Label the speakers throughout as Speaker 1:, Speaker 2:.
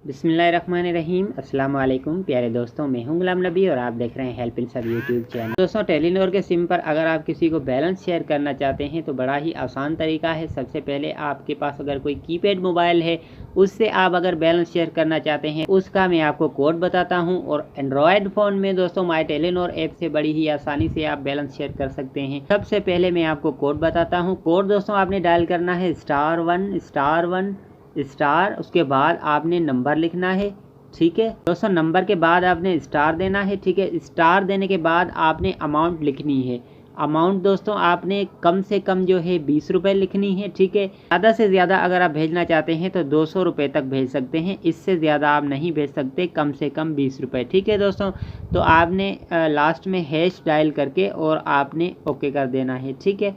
Speaker 1: बिस्मिल्लाहिर्रहमानिर्रहीम। अस्सलाम वालेकुम प्यारे दोस्तों, मैं हूं गुलाम नबी और आप देख रहे हैं हेल्प इन सब यूट्यूब चैनल। दोस्तों, टेलीनॉर के सिम पर अगर आप किसी को बैलेंस शेयर करना चाहते हैं तो बड़ा ही आसान तरीका है। सबसे पहले आपके पास अगर कोई कीपैड मोबाइल है उससे आप अगर बैलेंस शेयर करना चाहते हैं उसका मैं आपको कोड बताता हूं। और एंड्रॉयड फ़ोन में दोस्तों माई टेलीनॉर ऐप से बड़ी ही आसानी से आप बैलेंस शेयर कर सकते हैं। सबसे पहले मैं आपको कोड बताता हूँ। कोड दोस्तों आपने डायल करना है *1*1 स्टार, उसके बाद आपने नंबर लिखना है। ठीक है दोस्तों, नंबर के बाद आपने स्टार देना है। ठीक है, स्टार देने के बाद आपने अमाउंट लिखनी है। अमाउंट दोस्तों आपने कम से कम जो है 20 रुपये लिखनी है। ठीक है, ज़्यादा से ज़्यादा अगर आप भेजना चाहते हैं तो 200 रुपये तक भेज सकते हैं, इससे ज़्यादा आप नहीं भेज सकते, कम से कम 20 रुपये। ठीक है दोस्तों, तो आपने लास्ट में हैश डायल करके और आपने ओके कर देना है। ठीक है,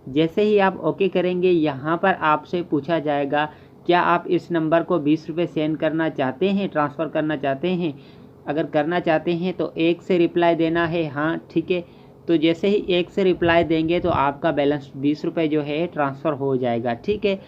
Speaker 1: जैसे ही आप ओके करेंगे यहाँ पर आपसे पूछा जाएगा क्या आप इस नंबर को 20 रुपये सेंड करना चाहते हैं, ट्रांसफ़र करना चाहते हैं। अगर करना चाहते हैं तो एक से रिप्लाई देना है हाँ। ठीक है, तो जैसे ही एक से रिप्लाई देंगे तो आपका बैलेंस 20 रुपये जो है ट्रांसफ़र हो जाएगा। ठीक है,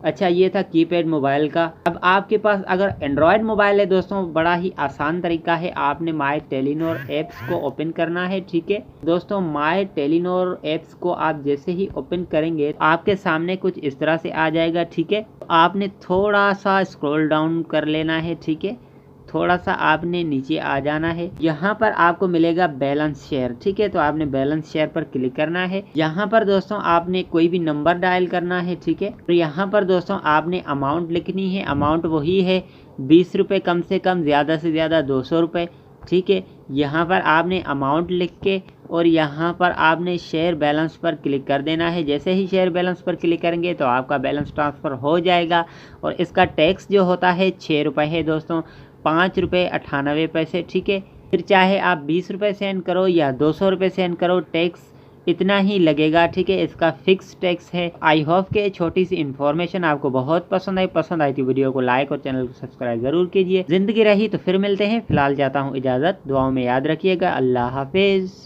Speaker 1: अच्छा ये था कीपैड मोबाइल का। अब आपके पास अगर एंड्रॉयड मोबाइल है दोस्तों, बड़ा ही आसान तरीका है। आपने माई टेलीनॉर ऐप्स को ओपन करना है। ठीक है दोस्तों, माई टेलीनॉर ऐप्स को आप जैसे ही ओपन करेंगे आपके सामने कुछ इस तरह से आ जाएगा। ठीक है, आपने थोड़ा सा स्क्रॉल डाउन कर लेना है। ठीक है, थोड़ा सा आपने नीचे आ जाना है। यहाँ पर आपको मिलेगा बैलेंस शेयर। ठीक है, तो आपने बैलेंस शेयर पर क्लिक करना है। यहाँ पर दोस्तों आपने कोई भी नंबर डायल करना है। ठीक है, तो यहाँ पर दोस्तों आपने अमाउंट लिखनी है। अमाउंट वही है 20 रुपये, कम से कम, ज़्यादा से ज़्यादा 200 रुपये। ठीक है, यहाँ पर आपने अमाउंट लिख के और यहाँ पर आपने शेयर बैलेंस पर क्लिक कर देना है। जैसे ही शेयर बैलेंस पर क्लिक करेंगे तो आपका बैलेंस ट्रांसफ़र हो जाएगा। और इसका टैक्स जो होता है 6 रुपये है दोस्तों, 5 रुपये 98 पैसे। ठीक है, फिर चाहे आप 20 रुपये सेंड करो या 200 रुपये सेंड करो, टैक्स इतना ही लगेगा। ठीक है, इसका फिक्स टैक्स है। आई होप कि छोटी सी इन्फॉर्मेशन आपको बहुत पसंद आई तो वीडियो को लाइक और चैनल को सब्सक्राइब ज़रूर कीजिए। ज़िंदगी रही तो फिर मिलते हैं। फिलहाल चाहता हूँ इजाज़त, दुआओं में याद रखिएगा। अल्लाह हाफिज़।